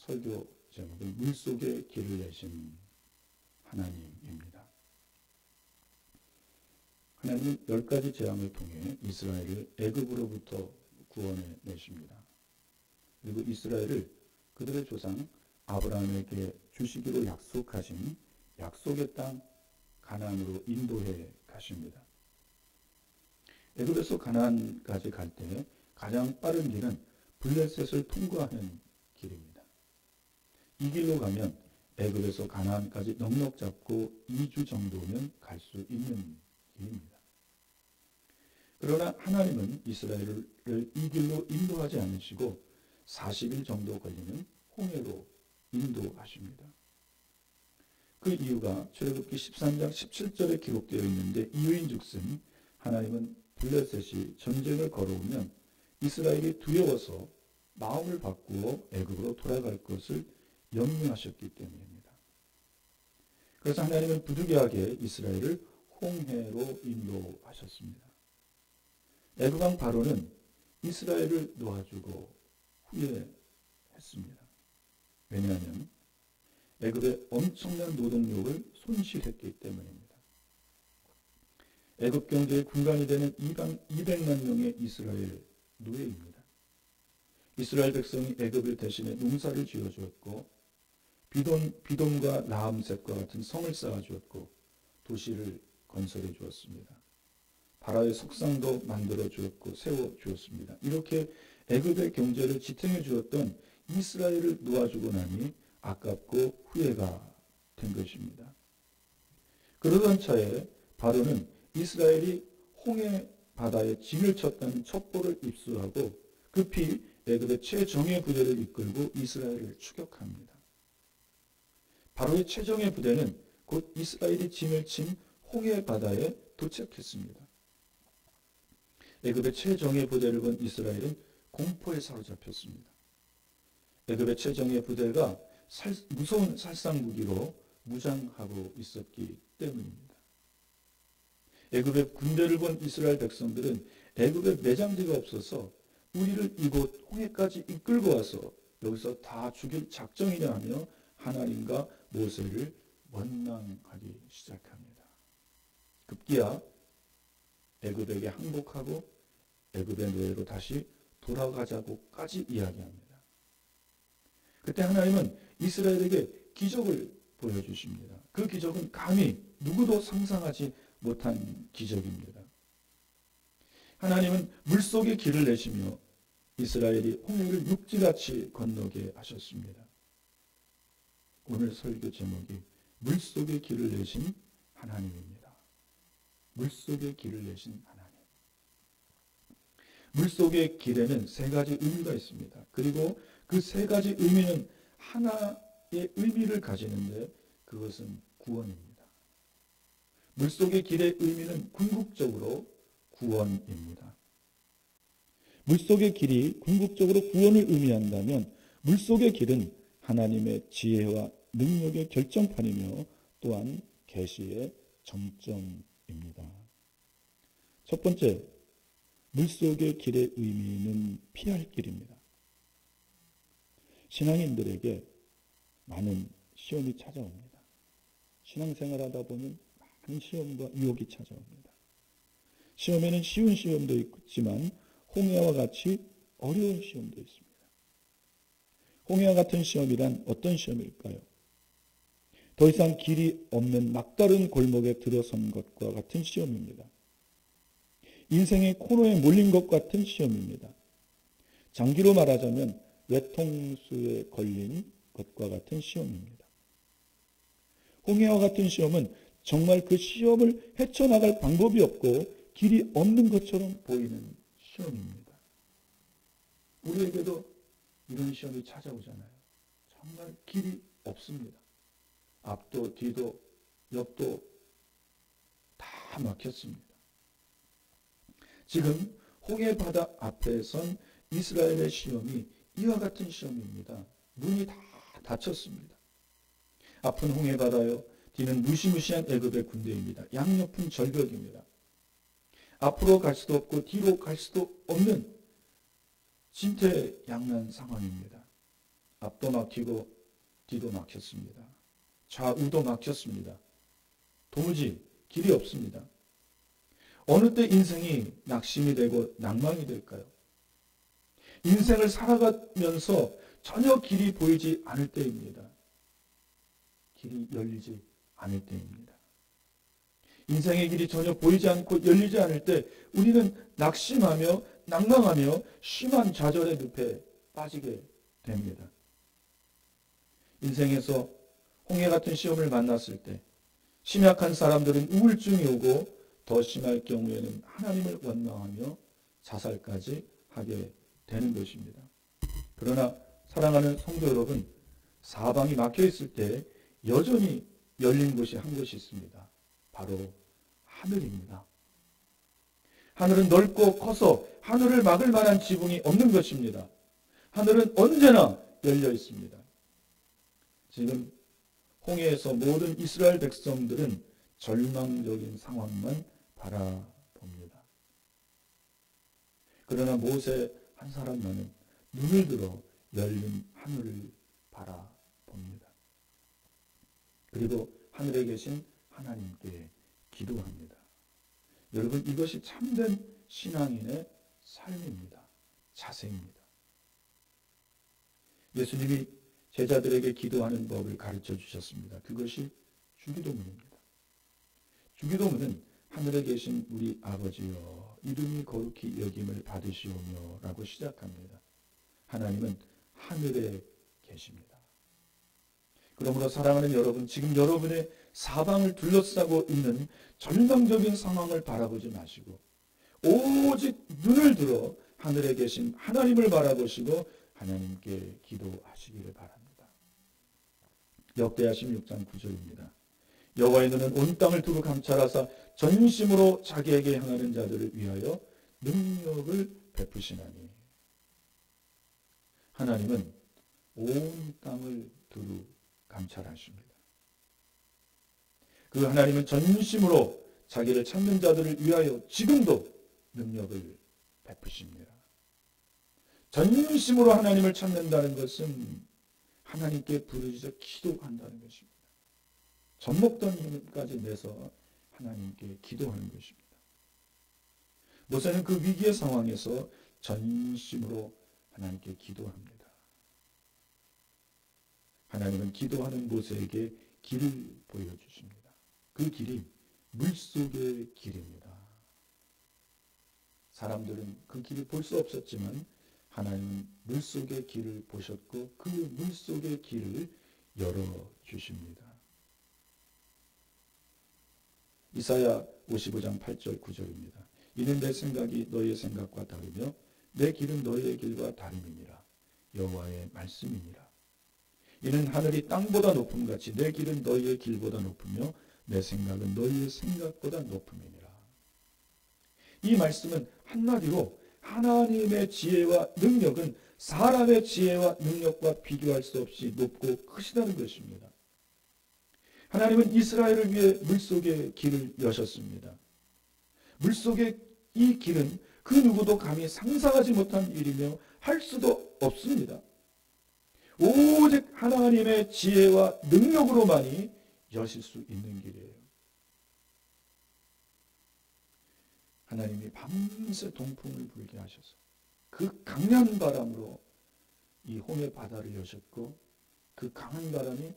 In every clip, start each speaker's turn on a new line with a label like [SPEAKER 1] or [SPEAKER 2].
[SPEAKER 1] 설교 제목은 물속에 길을 내신 하나님입니다. 하나님은 10가지 재앙을 통해 이스라엘을 애굽으로부터 구원해 내십니다. 그리고 이스라엘을 그들의 조상 아브라함에게 주시기로 약속하신 약속의 땅 가나안으로 인도해 가십니다. 애굽에서 가나안까지 갈 때 가장 빠른 길은 블레셋을 통과하는 길입니다. 이 길로 가면 애굽에서 가나안까지 넉넉 잡고 2주 정도면 갈 수 있는 길입니다. 그러나 하나님은 이스라엘을 이 길로 인도하지 않으시고 40일 정도 걸리는 홍해로 인도하십니다. 그 이유가 출애굽기 13장 17절에 기록되어 있는데 이유인즉슨 하나님은 블레셋이 전쟁을 걸어오면 이스라엘이 두려워서 마음을 바꾸어 애굽으로 돌아갈 것을 염려하셨기 때문입니다. 그래서 하나님은 부득이하게 이스라엘을 홍해로 인도하셨습니다. 애굽 왕 바로는 이스라엘을 놓아주고 후회했습니다. 왜냐하면 애굽의 엄청난 노동력을 손실했기 때문입니다. 애굽 경제의 근간이 되는 200만 명의 이스라엘 노예입니다. 이스라엘 백성이 애굽을 대신해 농사를 지어주었고 비돔과 라함셋과 같은 성을 쌓아주었고 도시를 건설해 주었습니다. 바라의 석상도 만들어 주었고 세워 주었습니다. 이렇게 애굽의 경제를 지탱해 주었던 이스라엘을 놓아주고 나니 아깝고 후회가 된 것입니다. 그러던 차에 바로는 이스라엘이 홍해 바다에 진을 쳤다는 첩보를 입수하고 급히 애굽의 최정예 부대를 이끌고 이스라엘을 추격합니다. 바로의 최정예 부대는 곧 이스라엘이 진을 친 홍해 바다에 도착했습니다. 애굽의 최정예 부대를 본 이스라엘은 공포에 사로잡혔습니다. 애굽의 최정예 부대가 무서운 살상 무기로 무장하고 있었기 때문입니다. 애굽의 군대를 본 이스라엘 백성들은 애굽에 매장지가 없어서 우리를 이곳 홍해까지 이끌고 와서 여기서 다 죽일 작정이냐 하며 하나님과 모세를 원망하기 시작합니다. 급기야 애굽에게 항복하고 애굽의 노예로 다시 돌아가자고까지 이야기합니다. 그때 하나님은 이스라엘에게 기적을 보여주십니다. 그 기적은 감히 누구도 상상하지 못한 기적입니다. 하나님은 물속에 길을 내시며 이스라엘이 홍해를 육지같이 건너게 하셨습니다. 오늘 설교 제목이 물속에 길을 내신 하나님입니다. 물속에 길을 내신 하나님. 물속의 길에는 3가지 의미가 있습니다. 그리고 그 3가지 의미는 하나의 의미를 가지는데 그것은 구원입니다. 물속의 길의 의미는 궁극적으로 구원입니다. 물속의 길이 궁극적으로 구원을 의미한다면 물속의 길은 하나님의 지혜와 능력의 결정판이며 또한 계시의 정점입니다. 첫 번째, 물속의 길의 의미는 피할 길입니다. 신앙인들에게 많은 시험이 찾아옵니다. 신앙생활하다 보면 많은 시험과 유혹이 찾아옵니다. 시험에는 쉬운 시험도 있지만 홍해와 같이 어려운 시험도 있습니다. 홍해와 같은 시험이란 어떤 시험일까요? 더 이상 길이 없는 막다른 골목에 들어선 것과 같은 시험입니다. 인생의 코너에 몰린 것 같은 시험입니다. 장기로 말하자면 외통수에 걸린 것과 같은 시험입니다. 홍해와 같은 시험은 정말 그 시험을 헤쳐나갈 방법이 없고 길이 없는 것처럼 보이는 시험입니다. 우리에게도 이런 시험이 찾아오잖아요. 정말 길이 없습니다. 앞도 뒤도 옆도 다 막혔습니다. 지금 홍해 바다 앞에 선 이스라엘의 시험이 이와 같은 시험입니다. 문이 다 닫혔습니다. 앞은 홍해 바다요, 뒤는 무시무시한 애굽의 군대입니다. 양옆은 절벽입니다. 앞으로 갈 수도 없고 뒤로 갈 수도 없는 진퇴양난 상황입니다. 앞도 막히고 뒤도 막혔습니다. 좌우도 막혔습니다. 도무지 길이 없습니다. 어느 때 인생이 낙심이 되고 낭망이 될까요? 인생을 살아가면서 전혀 길이 보이지 않을 때입니다. 길이 열리지 않을 때입니다. 인생의 길이 전혀 보이지 않고 열리지 않을 때 우리는 낙심하며 낭망하며 심한 좌절의 늪에 빠지게 됩니다. 인생에서 홍해 같은 시험을 만났을 때 심약한 사람들은 우울증이 오고 더 심할 경우에는 하나님을 원망하며 자살까지 하게 되는 것입니다. 그러나 사랑하는 성도 여러분, 사방이 막혀 있을 때 여전히 열린 곳이 한 곳이 있습니다. 바로 하늘입니다. 하늘은 넓고 커서 하늘을 막을 만한 지붕이 없는 것입니다. 하늘은 언제나 열려 있습니다. 지금 홍해에서 모든 이스라엘 백성들은 절망적인 상황만 바라봅니다. 그러나 모세 한 사람만은 눈을 들어 열린 하늘을 바라봅니다. 그리고 하늘에 계신 하나님께 기도합니다. 여러분, 이것이 참된 신앙인의 삶입니다. 자세입니다. 예수님이 제자들에게 기도하는 법을 가르쳐 주셨습니다. 그것이 주기도문입니다. 주기도문은 하늘에 계신 우리 아버지여 이름이 거룩히 여김을 받으시오며 라고 시작합니다. 하나님은 하늘에 계십니다. 그러므로 사랑하는 여러분, 지금 여러분의 사방을 둘러싸고 있는 절망적인 상황을 바라보지 마시고 오직 눈을 들어 하늘에 계신 하나님을 바라보시고 하나님께 기도하시기를 바랍니다. 역대하 16장 9절입니다. 여호와의 눈은 온 땅을 두루 감찰하사 전심으로 자기에게 향하는 자들을 위하여 능력을 베푸시나니. 하나님은 온 땅을 두루 감찰하십니다. 그 하나님은 전심으로 자기를 찾는 자들을 위하여 지금도 능력을 베푸십니다. 전심으로 하나님을 찾는다는 것은 하나님께 부르짖어 기도한다는 것입니다. 젖 먹던 힘까지 내서 하나님께 기도하는 것입니다. 모세는 그 위기의 상황에서 전심으로 하나님께 기도합니다. 하나님은 기도하는 모세에게 길을 보여주십니다. 그 길이 물속의 길입니다. 사람들은 그 길을 볼 수 없었지만 하나님은 물속의 길을 보셨고 그 물속의 길을 열어주십니다. 이사야 55장 8절 9절입니다. 이는 내 생각이 너희의 생각과 다르며 내 길은 너희의 길과 다름이니라. 여호와의 말씀이니라. 이는 하늘이 땅보다 높음같이 내 길은 너희의 길보다 높으며 내 생각은 너희의 생각보다 높음이니라. 이 말씀은 한마디로 하나님의 지혜와 능력은 사람의 지혜와 능력과 비교할 수 없이 높고 크시다는 것입니다. 하나님은 이스라엘을 위해 물속의 길을 여셨습니다. 물속의 이 길은 그 누구도 감히 상상하지 못한 일이며 할 수도 없습니다. 오직 하나님의 지혜와 능력으로만이 여실 수 있는 길이에요. 하나님이 밤새 동풍을 불게 하셔서 그 강한 바람으로 이 홍해 바다를 여셨고 그 강한 바람이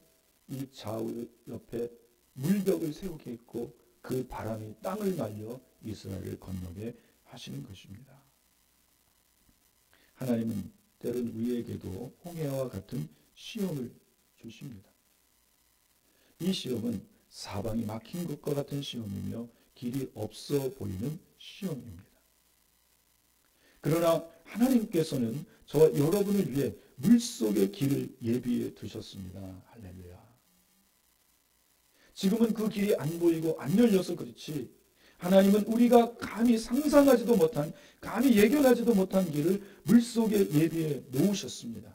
[SPEAKER 1] 이 좌우 옆에 물벽을 세우게 했고 그 바람이 땅을 날려 이스라엘을 건너게 하시는 것입니다. 하나님은 때론 우리에게도 홍해와 같은 시험을 주십니다. 이 시험은 사방이 막힌 것과 같은 시험이며 길이 없어 보이는 시험입니다. 그러나 하나님께서는 저와 여러분을 위해 물속의 길을 예비해 두셨습니다. 할렐루야. 지금은 그 길이 안 보이고 안 열려서 그렇지 하나님은 우리가 감히 상상하지도 못한, 감히 예견하지도 못한 길을 물속에 예비해 놓으셨습니다.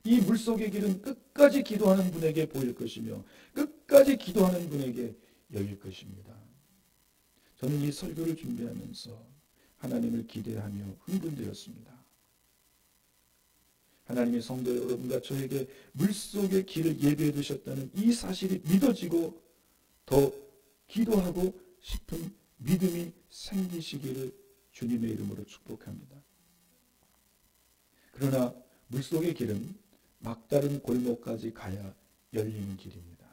[SPEAKER 1] 이 물속의 길은 끝까지 기도하는 분에게 보일 것이며 끝까지 기도하는 분에게 열릴 것입니다. 저는 이 설교를 준비하면서 하나님을 기대하며 흥분되었습니다. 하나님이 성도 여러분과 저에게 물속의 길을 예비해 두셨다는 이 사실이 믿어지고 더 기도하고 싶은 믿음이 생기시기를 주님의 이름으로 축복합니다. 그러나 물속의 길은 막다른 골목까지 가야 열리는 길입니다.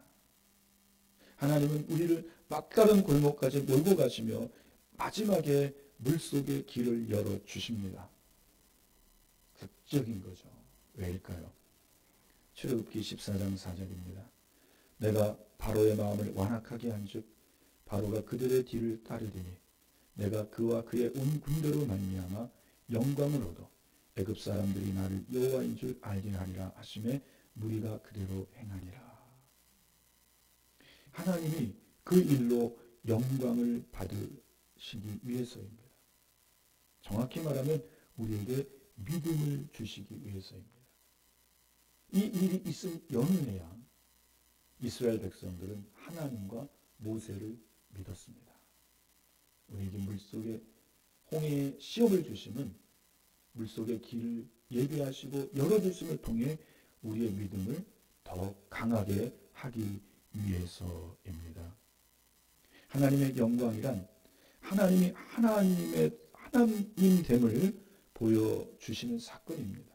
[SPEAKER 1] 하나님은 우리를 막다른 골목까지 몰고 가시며 마지막에 물속의 길을 열어주십니다. 극적인 거죠. 왜일까요? 출애굽기 14장 4절입니다. 내가 바로의 마음을 완악하게 한즉 바로가 그들의 뒤를 따르리니 내가 그와 그의 온 군대로 말미암아 영광을 얻어 애굽 사람들이 나를 여호와인 줄 알게 하리라 하심에 무리가 그대로 행하니라. 하나님이 그 일로 영광을 받으시기 위해서입니다. 정확히 말하면 우리에게 믿음을 주시기 위해서입니다. 이 일이 있은 연후에야 이스라엘 백성들은 하나님과 모세를 믿었습니다. 우리에게 물속에 홍해의 시험을 주시는 물속의 길을 예비하시고 열어주심을 통해 우리의 믿음을 더 강하게 하기 위해서입니다. 하나님의 영광이란 하나님이 하나님됨을 보여주시는 사건입니다.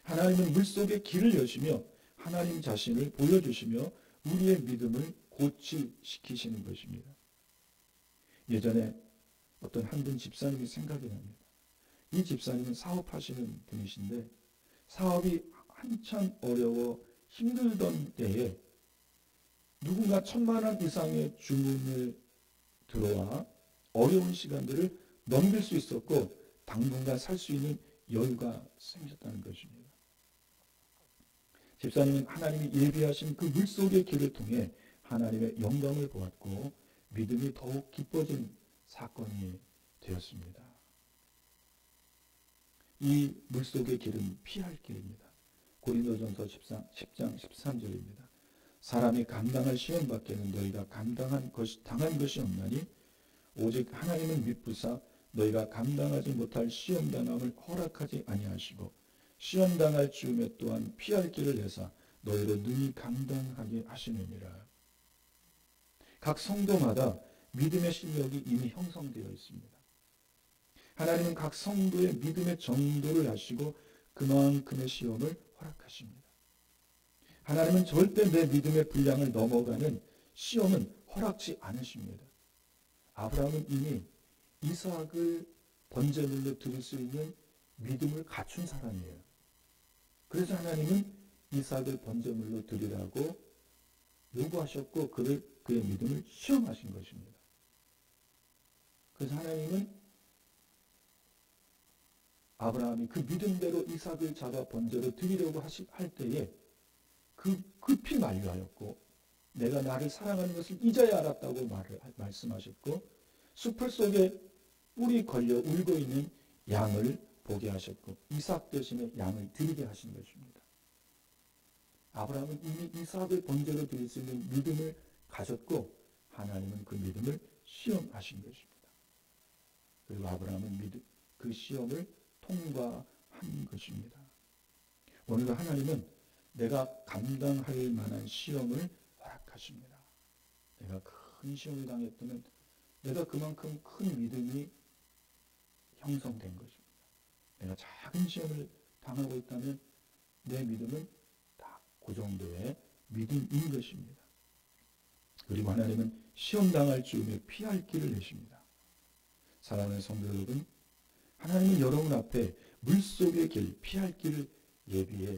[SPEAKER 1] 하나님은 물속의 길을 여시며 하나님 자신을 보여주시며 우리의 믿음을 고치시키시는 것입니다. 예전에 어떤 한 분 집사님이 생각이 납니다. 이 집사님은 사업하시는 분이신데 사업이 한참 어려워 힘들던 때에 누군가 1,000만 원 이상의 주문을 들어와 어려운 시간들을 넘길 수 있었고 당분간 살 수 있는 여유가 생겼다는 것입니다. 집사님은 하나님이 예비하신 그 물속의 길을 통해 하나님의 영광을 보았고 믿음이 더욱 깊어진 사건이 되었습니다. 이 물속의 길은 피할 길입니다. 고린도전서 10장 13절입니다. 사람이 감당할 시험 밖에는 너희가 당한 것이 없나니 오직 하나님은 미쁘사 너희가 감당하지 못할 시험당함을 허락하지 아니하시고 시험당할 즈음에 또한 피할 길을 내사 너희로 능히 감당하게 하시느니라. 각 성도마다 믿음의 실력이 이미 형성되어 있습니다. 하나님은 각 성도의 믿음의 정도를 아시고 그만큼의 시험을 허락하십니다. 하나님은 절대 내 믿음의 분량을 넘어가는 시험은 허락지 않으십니다. 아브라함은 이미 이삭을 번제물로 드릴 수 있는 믿음을 갖춘 사람이에요. 그래서 하나님은 이삭을 번제물로 드리라고 요구하셨고 그의 믿음을 시험하신 것입니다. 그래서 하나님은 아브라함이 그 믿음대로 이삭을 잡아 번제로 드리려고 할 때에 급히 만류하였고 내가 나를 사랑하는 것을 이제야 알았다고 말씀하셨고 수풀 속에 뿔이 걸려 울고 있는 양을 보게 하셨고 이삭 대신에 양을 드리게 하신 것입니다. 아브라함은 이미 이삭을 번제로 드릴 수 있는 믿음을 가졌고 하나님은 그 믿음을 시험하신 것입니다. 그리고 아브라함은 그 시험을 통과한 것입니다. 오늘도 하나님은 내가 감당할 만한 시험을 허락하십니다. 내가 큰 시험을 당했다면 내가 그만큼 큰 믿음이 형성된 것입니다. 내가 작은 시험을 당하고 있다면 내 믿음은 다 그 정도의 믿음인 것입니다. 그리고 하나님은 시험 당할 즈음에 피할 길을 내십니다. 사랑하는 성도 여러분, 하나님은 여러분 앞에 물속의 길, 피할 길을 예비해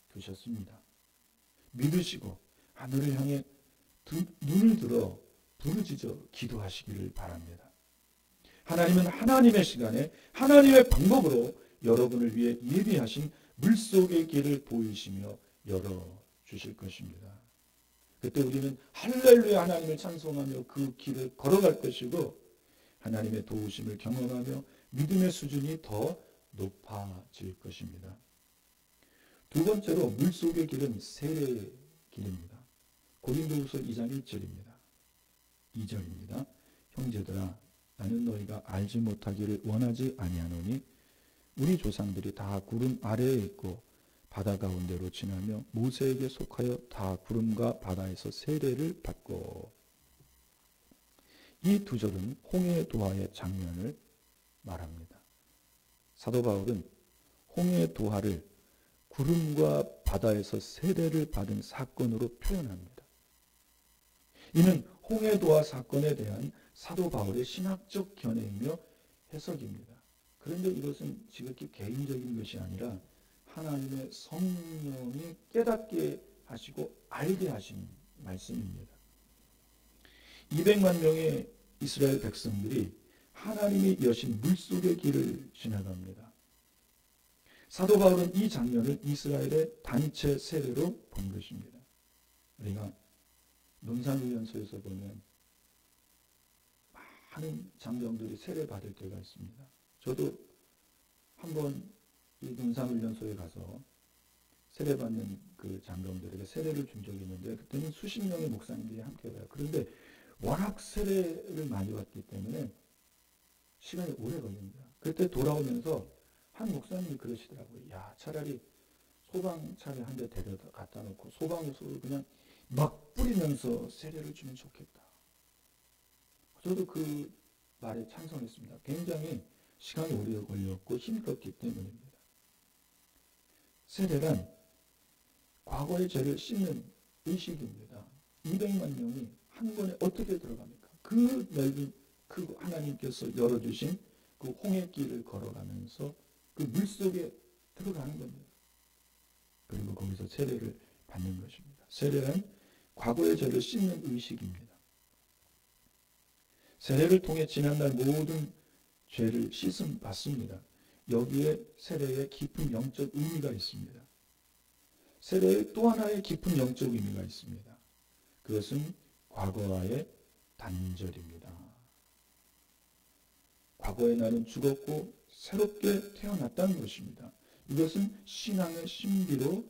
[SPEAKER 1] 두셨습니다. 믿으시고 하늘을 향해 눈을 들어 부르짖어 기도하시기를 바랍니다. 하나님은 하나님의 시간에 하나님의 방법으로 여러분을 위해 예비하신 물속의 길을 보이시며 열어주실 것입니다. 그때 우리는 할렐루야 하나님을 찬송하며 그 길을 걸어갈 것이고 하나님의 도우심을 경험하며 믿음의 수준이 더 높아질 것입니다. 두 번째로 물속의 길은 세례의 길입니다. 고린도후서 2장 1절입니다. 2절입니다. 형제들아 나는 너희가 알지 못하기를 원하지 아니하노니 우리 조상들이 다 구름 아래에 있고 바다 가운데로 지나며 모세에게 속하여 다 구름과 바다에서 세례를 받고. 이 두 절은 홍해 도하의 장면을 말합니다. 사도 바울은 홍해 도하를 구름과 바다에서 세례를 받은 사건으로 표현합니다. 이는 홍해 도하 사건에 대한 사도 바울의 신학적 견해이며 해석입니다. 그런데 이것은 지극히 개인적인 것이 아니라 하나님의 성령이 깨닫게 하시고 알게 하신 말씀입니다. 200만 명의 이스라엘 백성들이 하나님이 여신 물속의 길을 지나갑니다. 사도 바울은 이 장면을 이스라엘의 단체 세례로 본 것입니다. 우리가 논산훈련소에서 보면 많은 장병들이 세례 받을 때가 있습니다. 저도 한번 이 논산훈련소에 가서 세례 받는 그 장병들에게 세례를 준 적이 있는데 그때는 수십 명의 목사님들이 함께 가요. 그런데 워낙 세례를 많이 받기 때문에 시간이 오래 걸립니다. 그때 돌아오면서 한 목사님이 그러시더라고요. 야, 차라리 소방차를 한 대 데려다 갖다 놓고 소방호수를 그냥 막 뿌리면서 세례를 주면 좋겠다. 저도 그 말에 찬성했습니다. 굉장히 시간이 오래 걸렸고 힘들었기 때문입니다. 세례란 과거의 죄를 씻는 의식입니다. 200만 명이 한 번에 어떻게 들어갑니까? 그 넓은 그 하나님께서 열어주신 그 홍해길을 걸어가면서 그 물속에 들어가는 겁니다. 그리고 거기서 세례를 받는 것입니다. 세례는 과거의 죄를 씻는 의식입니다. 세례를 통해 지난날 모든 죄를 씻음 받습니다. 여기에 세례에 깊은 영적 의미가 있습니다. 세례에 또 하나의 깊은 영적 의미가 있습니다. 그것은 과거와의 단절입니다. 과거의 나는 죽었고 새롭게 태어났다는 것입니다. 이것은 신앙의 신비로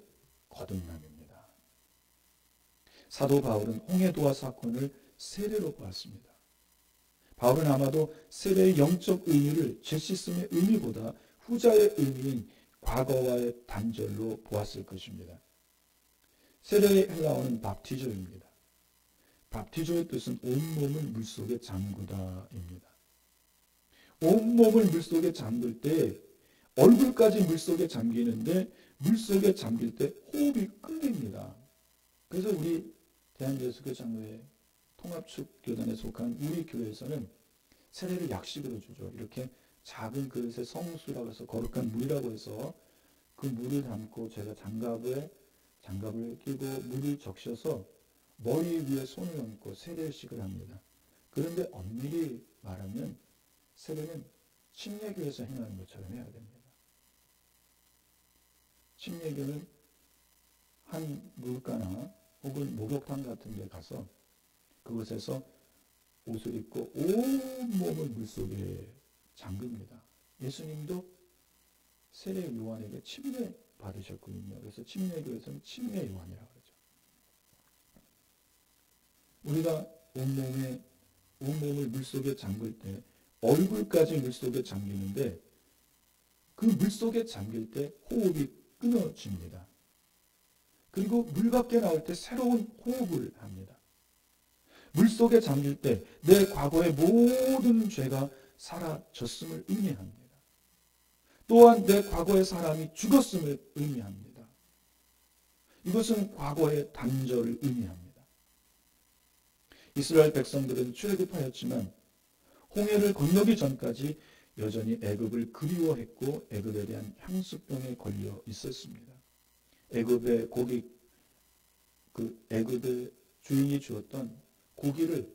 [SPEAKER 1] 거듭남입니다. 사도 바울은 홍해도하 사건을 세례로 보았습니다. 바울은 아마도 세례의 영적 의미를 죄 씻음의 의미보다 후자의 의미인 과거와의 단절로 보았을 것입니다. 세례의 헬라어는 밥티조입니다. 밥티조의 뜻은 온몸을 물속에 잠그다입니다. 온몸을 물속에 잠글 때 얼굴까지 물속에 잠기는데 물속에 잠길 때 호흡이 끊깁니다. 그래서 우리 대한예수교 장로회 통합축교단에 속한 우리 교회에서는 세례를 약식으로 주죠. 이렇게 작은 그릇에 성수라고 해서 거룩한 물이라고 해서 그 물을 담고 제가 장갑을 끼고 물을 적셔서 머리 위에 손을 얹고 세례식을 합니다. 그런데 엄밀히 말하면 세례는 침례교에서 행하는 것처럼 해야 됩니다. 침례교는 한 물가나 혹은 목욕탕 같은 데 가서 그곳에서 옷을 입고 온몸을 물속에 잠깁니다. 예수님도 세례 요한에게 침례 받으셨거든요. 그래서 침례교에서는 침례 요한이라고 그러죠. 우리가 온몸을 물속에 잠글 때 얼굴까지 물속에 잠기는데 그 물속에 잠길 때 호흡이 끊어집니다. 그리고 물 밖에 나올 때 새로운 호흡을 합니다. 물속에 잠길 때 내 과거의 모든 죄가 사라졌음을 의미합니다. 또한 내 과거의 사람이 죽었음을 의미합니다. 이것은 과거의 단절을 의미합니다. 이스라엘 백성들은 출애굽하였지만 홍해를 건너기 전까지 여전히 애굽을 그리워했고 애굽에 대한 향수병에 걸려 있었습니다. 애굽의 애굽의 주인이 주었던 고기를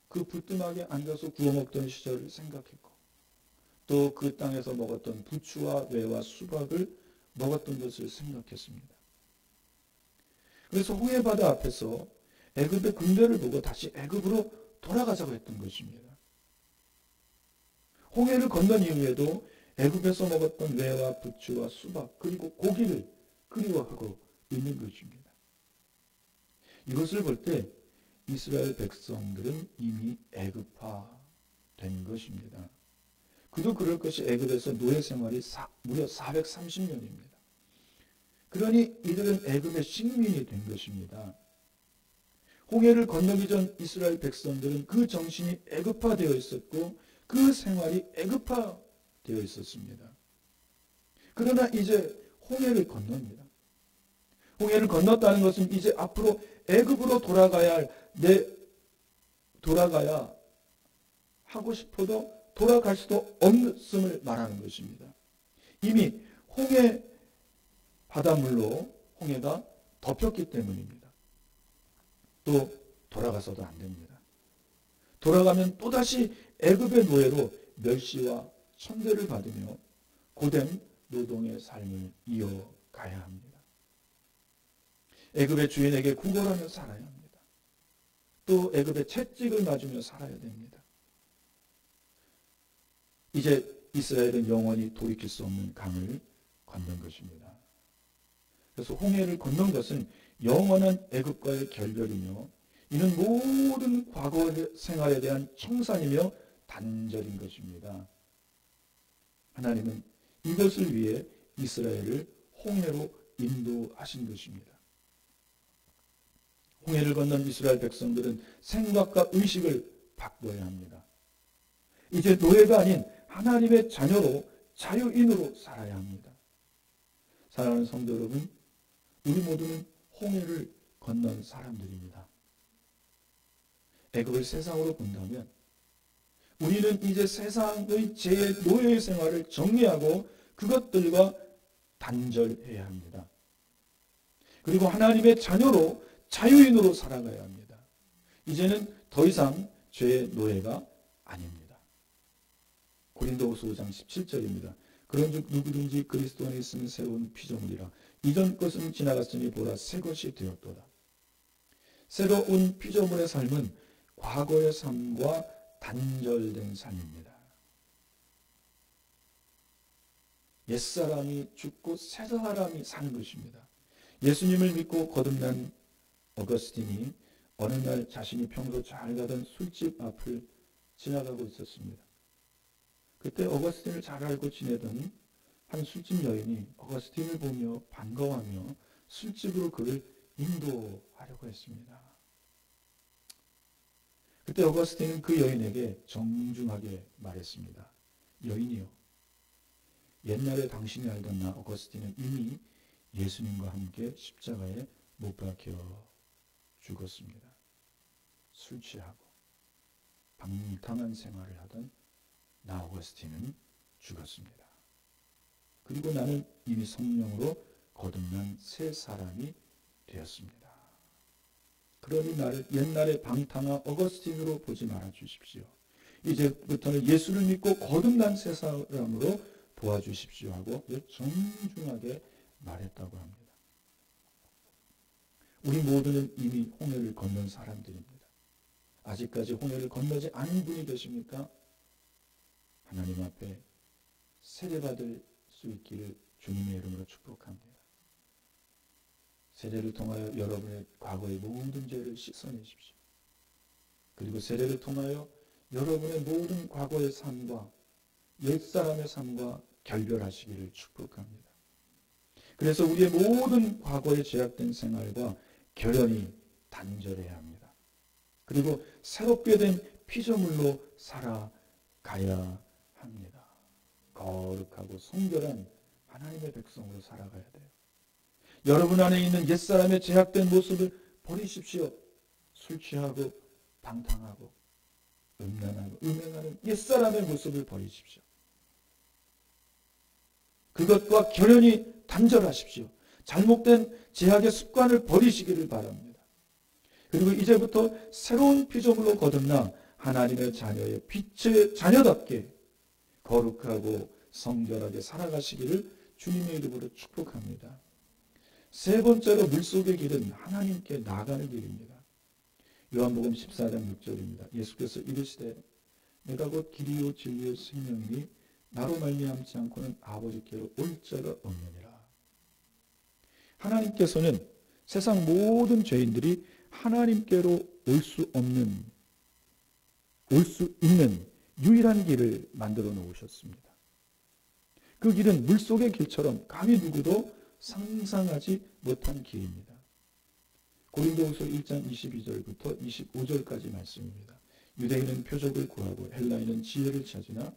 [SPEAKER 1] 그 부뚜막에 앉아서 구워 먹던 시절을 생각했고 또 그 땅에서 먹었던 부추와 매와 수박을 먹었던 것을 생각했습니다. 그래서 홍해바다 앞에서 애굽의 군대를 보고 다시 애굽으로 돌아가자고 했던 것입니다. 홍해를 건넌 이후에도 애굽에서 먹었던 매와 부추와 수박 그리고 고기를 그리워하고 있는 것입니다. 이것을 볼 때 이스라엘 백성들은 이미 애굽화된 것입니다. 그도 그럴 것이 애굽에서 노예 생활이 무려 430년입니다. 그러니 이들은 애굽의 식민이 된 것입니다. 홍해를 건너기 전 이스라엘 백성들은 그 정신이 애굽화되어 있었고 그 생활이 애굽화되어 있었습니다. 그러나 이제 홍해를 건넙니다. 홍해를 건넜다는 것은 이제 앞으로 애굽으로 돌아가야 하고 싶어도 돌아갈 수도 없음을 말하는 것입니다. 이미 홍해 바닷물로 홍해가 덮였기 때문입니다. 또 돌아가서도 안 됩니다. 돌아가면 또다시 애굽의 노예로 멸시와 천대를 받으며 고된 노동의 삶을 이어가야 합니다. 애굽의 주인에게 구걸하며 살아야 합니다. 또 애굽의 채찍을 맞으며 살아야 됩니다. 이제 이스라엘은 영원히 돌이킬 수 없는 강을 건넌 것입니다. 그래서 홍해를 건넌 것은 영원한 애굽과의 결별이며 이는 모든 과거 생활에 대한 청산이며 단절인 것입니다. 하나님은 이것을 위해 이스라엘을 홍해로 인도하신 것입니다. 홍해를 건넌 이스라엘 백성들은 생각과 의식을 바꿔야 합니다. 이제 노예가 아닌 하나님의 자녀로 자유인으로 살아야 합니다. 사랑하는 성도 여러분, 우리 모두는 홍해를 건넌 사람들입니다. 애굽을 세상으로 본다면 우리는 이제 세상의 노예의 생활을 정리하고 그것들과 단절해야 합니다. 그리고 하나님의 자녀로 자유인으로 살아가야 합니다. 이제는 더 이상 죄의 노예가 아닙니다. 고린도후서 5장 17절입니다. 그런즉 누구든지 그리스도 안에 있으면 새로운 피조물이라 이전 것은 지나갔으니 보라 새 것이 되었도다. 새로운 피조물의 삶은 과거의 삶과 단절된 삶입니다. 옛사람이 죽고 새사람이 사는 것입니다. 예수님을 믿고 거듭난 어거스틴이 어느 날 자신이 평소 잘 가던 술집 앞을 지나가고 있었습니다. 그때 어거스틴을 잘 알고 지내던 한 술집 여인이 어거스틴을 보며 반가워하며 술집으로 그를 인도하려고 했습니다. 그때 어거스틴은 그 여인에게 정중하게 말했습니다. 여인이요, 옛날에 당신이 알던 나 어거스틴은 이미 예수님과 함께 십자가에 못 박혀 죽었습니다. 술 취하고 방탕한 생활을 하던 나 어거스틴은 죽었습니다. 그리고 나는 이미 성령으로 거듭난 새 사람이 되었습니다. 그러니 나를 옛날에 방탕한 어거스틴으로 보지 말아 주십시오. 이제부터는 예수를 믿고 거듭난 새 사람으로 도와주십시오 하고 정중하게 말했다고 합니다. 우리 모두는 이미 홍해를 건넌 사람들입니다. 아직까지 홍해를 건너지 않은 분이 계십니까? 하나님 앞에 세례받을 수 있기를 주님의 이름으로 축복합니다. 세례를 통하여 여러분의 과거의 모든 죄를 씻어내십시오. 그리고 세례를 통하여 여러분의 모든 과거의 삶과 옛사람의 삶과 결별하시기를 축복합니다. 그래서 우리의 모든 과거에 제약된 생활과 결연히 단절해야 합니다. 그리고 새롭게 된 피조물로 살아가야 합니다. 거룩하고 성결한 하나님의 백성으로 살아가야 돼요. 여러분 안에 있는 옛사람의 제약된 모습을 버리십시오. 술 취하고 방탕하고 음란하고 음행하는 옛사람의 모습을 버리십시오. 그것과 결연히 단절하십시오. 잘못된 제약의 습관을 버리시기를 바랍니다. 그리고 이제부터 새로운 피조물로 거듭나 하나님의 자녀의 빛의 자녀답게 거룩하고 성결하게 살아가시기를 주님의 이름으로 축복합니다. 세 번째로 물속의 길은 하나님께 나가는 길입니다. 요한복음 14장 6절입니다. 예수께서 이르시되 내가 곧 길이요 진리요 생명이니 나로 말미암지 않고는 아버지께로 올 자가 없느니라. 하나님께서는 세상 모든 죄인들이 하나님께로 올 수 있는 유일한 길을 만들어 놓으셨습니다. 그 길은 물속의 길처럼 감히 누구도 상상하지 못한 길입니다. 고린도후서 1장 22절부터 25절까지 말씀입니다. 유대인은 표적을 구하고 헬라인은 지혜를 찾으나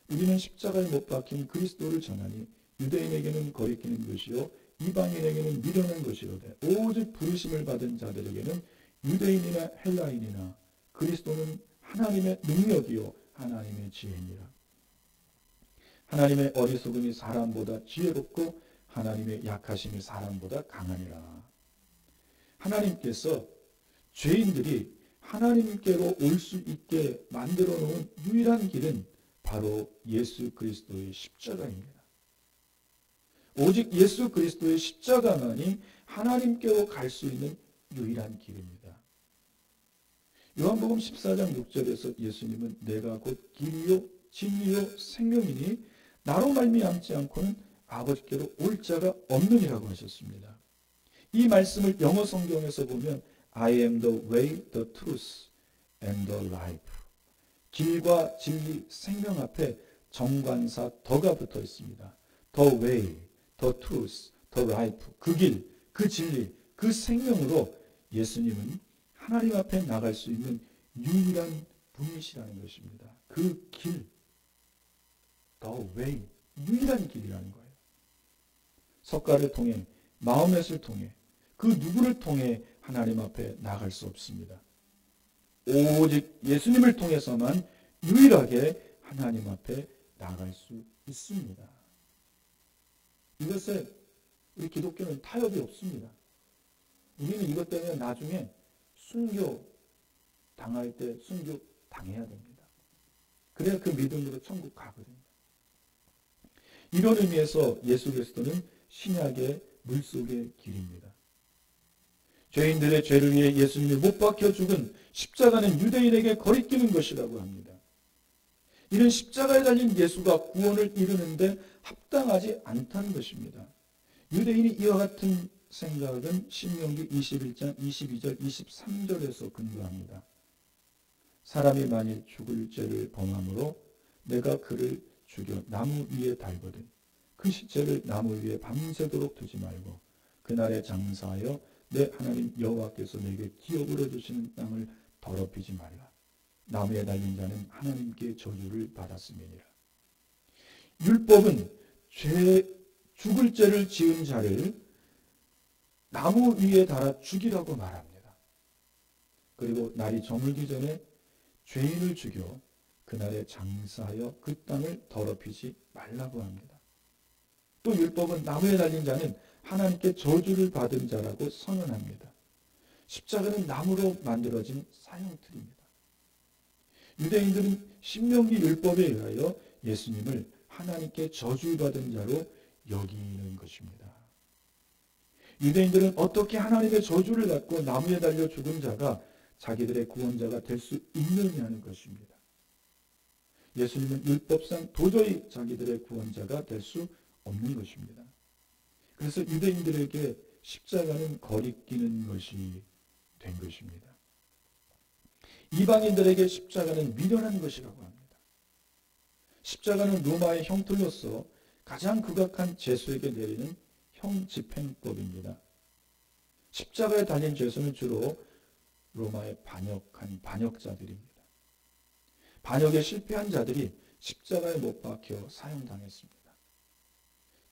[SPEAKER 1] 우리는 십자가에 못 박힌 그리스도를 전하니 유대인에게는 거리끼는 것이요 이방인에게는 미련한 것이로되 오직 부르심을 받은 자들에게는 유대인이나 헬라인이나 그리스도는 하나님의 능력이요 하나님의 지혜니라. 하나님의 어리석음이 사람보다 지혜롭고 하나님의 약하심이 사람보다 강하니라. 하나님께서 죄인들이 하나님께로 올 수 있게 만들어 놓은 유일한 길은 바로 예수 그리스도의 십자가입니다. 오직 예수 그리스도의 십자가만이 하나님께로 갈 수 있는 유일한 길입니다. 요한복음 14장 6절에서 예수님은 내가 곧 길이요 진리요 생명이니 나로 말미암지 않고는 아버지께로 올 자가 없느니라고 하셨습니다. 이 말씀을 영어 성경에서 보면 I am the way, the truth, and the life. 길과 진리, 생명 앞에 정관사 더가 붙어 있습니다. The way, the truth, the life. 그 길, 그 진리, 그 생명으로 예수님은 하나님 앞에 나갈 수 있는 유일한 분이시라는 것입니다. 그 길, the way, 유일한 길이라는 거예요. 석가를 통해, 마호멧을 통해, 그 누구를 통해 하나님 앞에 나갈 수 없습니다. 오직 예수님을 통해서만 유일하게 하나님 앞에 나갈 수 있습니다. 이것에 우리 기독교는 타협이 없습니다. 우리는 이것 때문에 나중에 순교 당할 때 순교 당해야 됩니다. 그래야 그 믿음으로 천국 가거든요. 이런 의미에서 예수 그리스도는 신약의 물속의 길입니다. 죄인들의 죄를 위해 예수님이 못 박혀 죽은 십자가는 유대인에게 거리끼는 것이라고 합니다. 이는 십자가에 달린 예수가 구원을 이루는데 합당하지 않다는 것입니다. 유대인이 이와 같은 생각은 신명기 21장 22절 23절에서 근거합니다. 사람이 만일 죽을 죄를 범함으로 내가 그를 죽여 나무 위에 달거든 그 시체를 나무 위에 밤새도록 두지 말고 그날에 장사하여 내 하나님 여호와께서 내게 기업으로 주시는 땅을 더럽히지 말라. 나무에 달린 자는 하나님께 저주를 받았음이니라. 율법은 죽을 죄를 지은 자를 나무 위에 달아 죽이라고 말합니다. 그리고 날이 저물기 전에 죄인을 죽여 그날에 장사하여 그 땅을 더럽히지 말라고 합니다. 또 율법은 나무에 달린 자는 하나님께 저주를 받은 자라고 선언합니다. 십자가는 나무로 만들어진 사형틀입니다. 유대인들은 신명기 율법에 의하여 예수님을 하나님께 저주받은 자로 여기는 것입니다. 유대인들은 어떻게 하나님의 저주를 받고 나무에 달려 죽은 자가 자기들의 구원자가 될 수 있느냐는 것입니다. 예수님은 율법상 도저히 자기들의 구원자가 될 수 없는 것입니다. 그래서 유대인들에게 십자가는 거리끼는 것이 된 것입니다. 이방인들에게 십자가는 미련한 것이라고 합니다. 십자가는 로마의 형틀로서 가장 극악한 죄수에게 내리는 형집행법입니다. 십자가에 달린 죄수는 주로 로마에 반역한 반역자들입니다. 반역에 실패한 자들이 십자가에 못 박혀 사형당했습니다.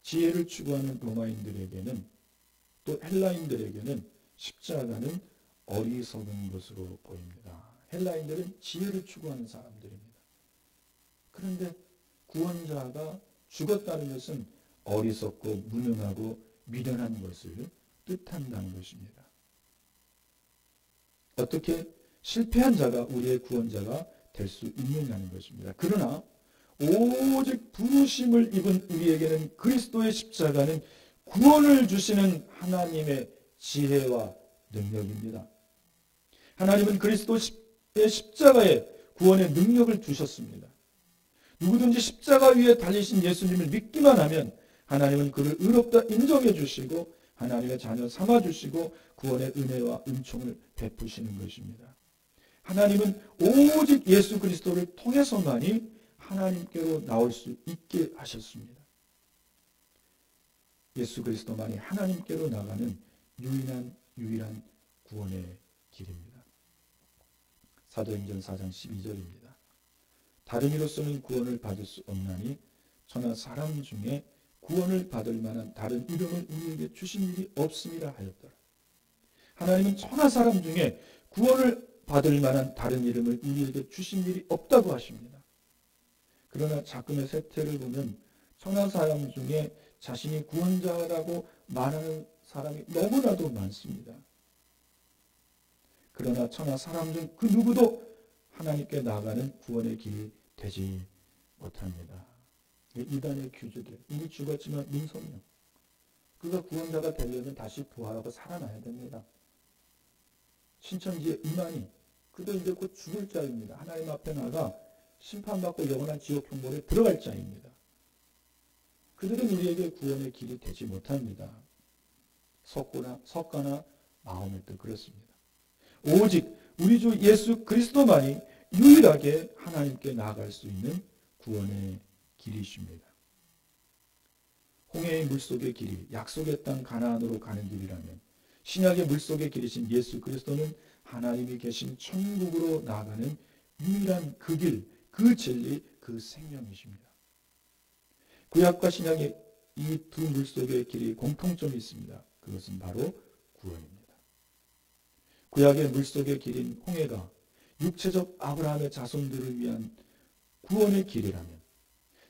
[SPEAKER 1] 지혜를 추구하는 로마인들에게는 또 헬라인들에게는 십자가는 어리석은 것으로 보입니다. 헬라인들은 지혜를 추구하는 사람들입니다. 그런데 구원자가 죽었다는 것은 어리석고 무능하고 미련한 것을 뜻한다는 것입니다. 어떻게 실패한 자가 우리의 구원자가 될 수 있느냐는 것입니다. 그러나 오직 부르심을 입은 우리에게는 그리스도의 십자가는 구원을 주시는 하나님의 지혜와 능력입니다. 하나님은 그리스도의 십자가에 구원의 능력을 주셨습니다. 누구든지 십자가 위에 달리신 예수님을 믿기만 하면 하나님은 그를 의롭다 인정해 주시고 하나님의 자녀 삼아 주시고 구원의 은혜와 은총을 베푸시는 것입니다. 하나님은 오직 예수 그리스도를 통해서만이 하나님께로 나올 수 있게 하셨습니다. 예수 그리스도만이 하나님께로 나가는 유일한 구원의 길입니다. 사도행전 4장 12절입니다. 다른 이로서는 구원을 받을 수 없나니 천하 사람 중에 구원을 받을 만한 다른 이름을 우리에게 주신 일이 없음이라 하였더라. 하나님은 천하 사람 중에 구원을 받을 만한 다른 이름을 우리에게 주신 일이 없다고 하십니다. 그러나 자금의 세태를 보면 천하 사람 중에 자신이 구원자라고 말하는 사람이 너무나도 많습니다. 그러나 천하 사람 중 그 누구도 하나님께 나가는 구원의 길이 되지 못합니다. 이단의 규주들, 이미 죽었지만 문성령, 그가 구원자가 되려면 다시 부활하고 살아나야 됩니다. 신천지의 이만희, 그도 이제 곧 죽을 자입니다. 하나님 앞에 나가 심판받고 영원한 지옥 형벌에 들어갈 자입니다. 그들은 우리에게 구원의 길이 되지 못합니다. 석가나 마호메도 그렇습니다. 오직 우리 주 예수 그리스도만이 유일하게 하나님께 나아갈 수 있는 구원의 길이십니다. 홍해의 물속의 길이 약속의 땅 가나안으로 가는 길이라면 신약의 물속의 길이신 예수 그리스도는 하나님이 계신 천국으로 나아가는 유일한 그 길, 그 진리, 그 생명이십니다. 구약과 신약의 이 두 물속의 길이 공통점이 있습니다. 그것은 바로 구원입니다. 구약의 물속의 길인 홍해가 육체적 아브라함의 자손들을 위한 구원의 길이라면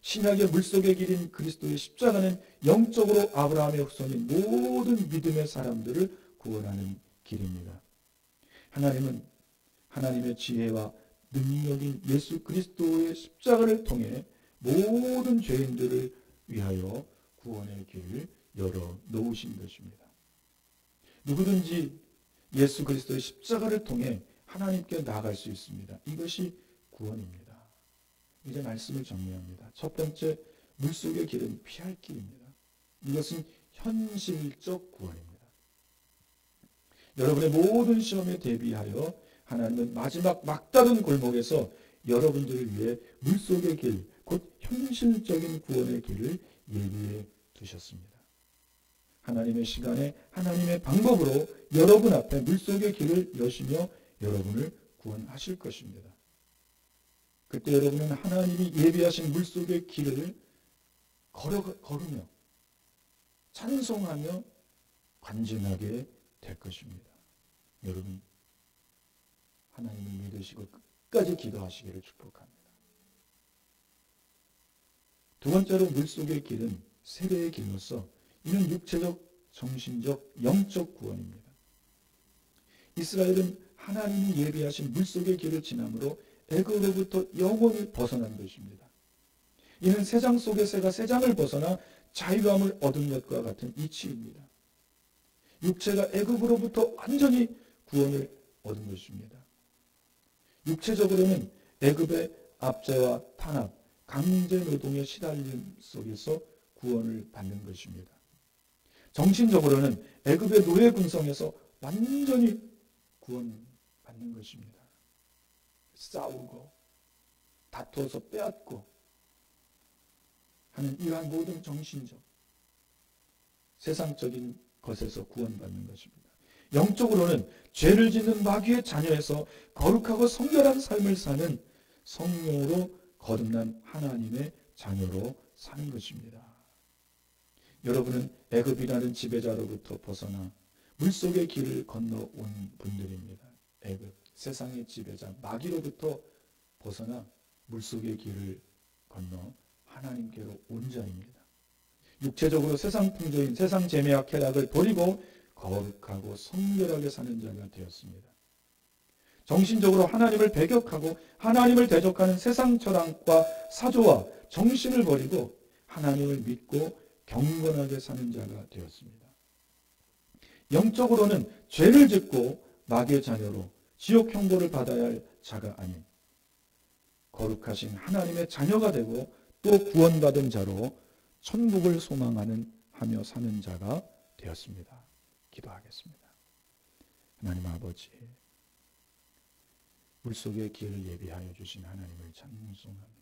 [SPEAKER 1] 신약의 물속의 길인 그리스도의 십자가는 영적으로 아브라함의 후손인 모든 믿음의 사람들을 구원하는 길입니다. 하나님은 하나님의 지혜와 능력인 예수 그리스도의 십자가를 통해 모든 죄인들을 위하여 구원의 길을 열어 놓으신 것입니다. 누구든지 예수 그리스도의 십자가를 통해 하나님께 나아갈 수 있습니다. 이것이 구원입니다. 이제 말씀을 정리합니다. 첫 번째, 물속의 길은 피할 길입니다. 이것은 현실적 구원입니다. 여러분의 모든 시험에 대비하여 하나님은 마지막 막다른 골목에서 여러분들을 위해 물속의 길, 곧 현실적인 구원의 길을 예비해 두셨습니다. 하나님의 시간에 하나님의 방법으로 여러분 앞에 물속의 길을 여시며 여러분을 구원하실 것입니다. 그때 여러분은 하나님이 예비하신 물속의 길을 걸으며 찬송하며 간증하게 될 것입니다. 여러분, 하나님을 믿으시고 끝까지 기도하시기를 축복합니다. 두 번째로 물속의 길은 세례의 길로서 이는 육체적, 정신적, 영적 구원입니다. 이스라엘은 하나님이 예비하신 물속의 길을 지남으로 애굽으로부터 영원히 벗어난 것입니다. 이는 새장 속의 새가 새장을 벗어나 자유함을 얻은 것과 같은 이치입니다. 육체가 애굽으로부터 완전히 구원을 얻은 것입니다. 육체적으로는 애굽의 압제와 탄압, 강제 노동의 시달림 속에서 구원을 받는 것입니다. 정신적으로는 애굽의 노예 군성에서 완전히 구원받는 것입니다. 싸우고 다투어서 빼앗고 하는 이러한 모든 정신적, 세상적인 것에서 구원받는 것입니다. 영적으로는 죄를 짓는 마귀의 자녀에서 거룩하고 성결한 삶을 사는 성령으로 거듭난 하나님의 자녀로 사는 것입니다. 여러분은 애굽이라는 지배자로부터 벗어나 물속의 길을 건너온 분들입니다. 애굽, 세상의 지배자, 마귀로부터 벗어나 물속의 길을 건너 하나님께로 온 자입니다. 육체적으로 세상 풍조인 세상 재미와 쾌락을 버리고 거룩하고 성결하게 사는 자가 되었습니다. 정신적으로 하나님을 배격하고 하나님을 대적하는 세상 철학과 사조와 정신을 버리고 하나님을 믿고 경건하게 사는 자가 되었습니다. 영적으로는 죄를 짓고 마귀의 자녀로 지옥 형벌을 받아야 할 자가 아닌 거룩하신 하나님의 자녀가 되고 또 구원받은 자로 천국을 소망하는 하며 사는 자가 되었습니다. 기도하겠습니다. 하나님 아버지, 불 속의 길을 예비하여 주신 하나님을 찬송합니다.